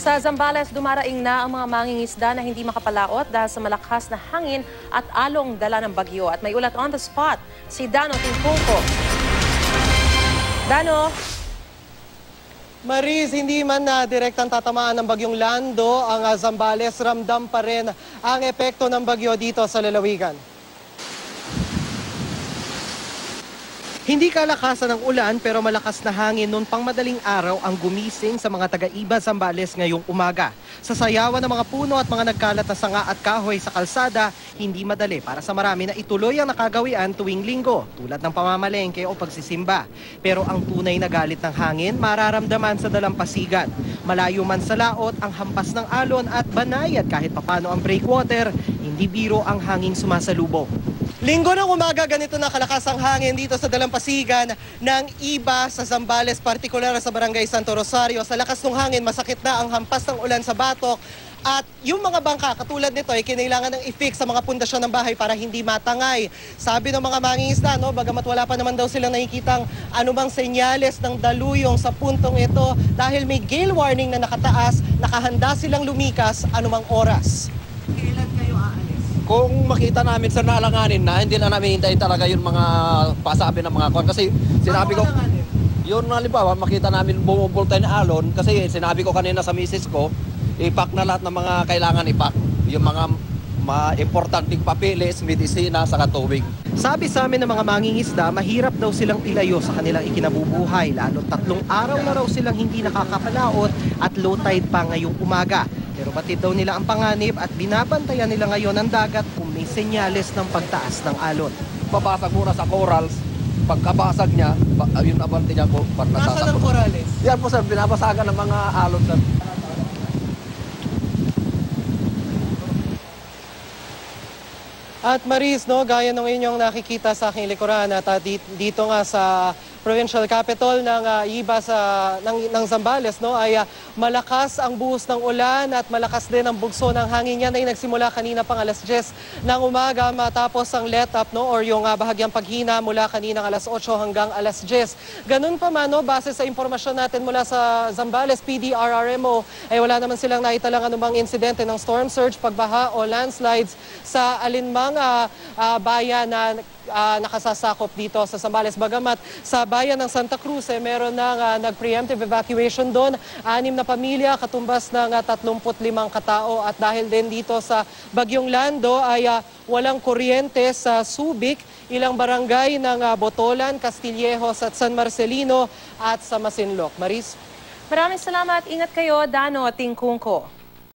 Sa Zambales, dumaraing na ang mga mangingisda na hindi makapalaot dahil sa malakas na hangin at along dala ng bagyo. At may ulat on the spot, si Dano Timpungko. Dano? Maris, hindi man na direktang tatamaan ng bagyong Lando ang Zambales, ramdam pa rin ang epekto ng bagyo dito sa lalawigan. Hindi kalakasan ng ulan pero malakas na hangin noon pang madaling araw ang gumising sa mga taga-Iba Zambales ngayong umaga. Sa sayawan ng mga puno at mga nagkalat na sanga at kahoy sa kalsada, hindi madali para sa marami na ituloy ang nakagawian tuwing linggo, tulad ng pamamalengke o pagsisimba. Pero ang tunay na galit ng hangin mararamdaman sa dalampasigan. Malayo man sa laot ang hampas ng alon at banayad kahit papano ang breakwater, hindi biro ang hanging sumasalubong. Linggo ng umaga, ganito na kalakas ang hangin dito sa dalampasigan ng Iba sa Zambales, partikular sa Barangay Santo Rosario. Sa lakas ng hangin, masakit na ang hampas ng ulan sa batok. At yung mga bangka, katulad nito, ay kinailangan ng i-fix sa mga pundasyon ng bahay para hindi matangay. Sabi ng mga mangingisda, bagamat wala pa naman daw silang nakikitang anumang senyales ng daluyong sa puntong ito, dahil may gale warning na nakataas, nakahanda silang lumikas anumang oras. Kailan kayo aalis? Kung makita namin sa naalanganin na, hindi na namin hintayin talaga yung mga pasabi ng mga kon. Kasi sinabi ko, yun halimbawa, makita namin bumubultay na alon. Kasi sinabi ko kanina sa misis ko, ipak na lahat ng mga kailangan ipak. Yung mga importanteng papilis, medisina, saka tubig. Sabi sa amin ng mga mangingisda, mahirap daw silang ilayo sa kanilang ikinabubuhay. Lalo 3 araw na raw silang hindi nakakapalaot at low tide pa ngayong umaga. Pero batid daw nila ang panganib at binabantayan nila ngayon ang dagat kung may senyales ng pagtaas ng alon. Babasag muna sa corals. Pagkabasag niya, yun abante niya po. Nasaan ang corals? Yan po sir, binabasagan ng mga alon sir. At Maris, gaya ng inyong nakikita sa aking likuran at dito nga sa provincial capital ng Iba ng Zambales, ay malakas ang buhos ng ulan at malakas din ang bugso ng hangin. Yan ay nagsimula kanina pang alas 10 ng umaga matapos ang let up or yung bahagyang paghina mula kaninang alas 8 hanggang alas 10. Ganun pa man, base sa impormasyon natin mula sa Zambales PDRRMO, ay wala naman silang naitalang anumang insidente ng storm surge, pagbaha o landslides sa alinmang bayan na nakasasakop dito sa Zambales. Bagamat sa bayan ng Santa Cruz, meron ng nag-preemptive evacuation doon. 6 na pamilya, katumbas ng 35 katao. At dahil din dito sa Bagyong Lando ay walang kuryente sa Subic, ilang barangay ng Botolan, Castillejos at San Marcelino at sa Masinloc. Maris? Maraming salamat. Ingat kayo, Dano Timpungko.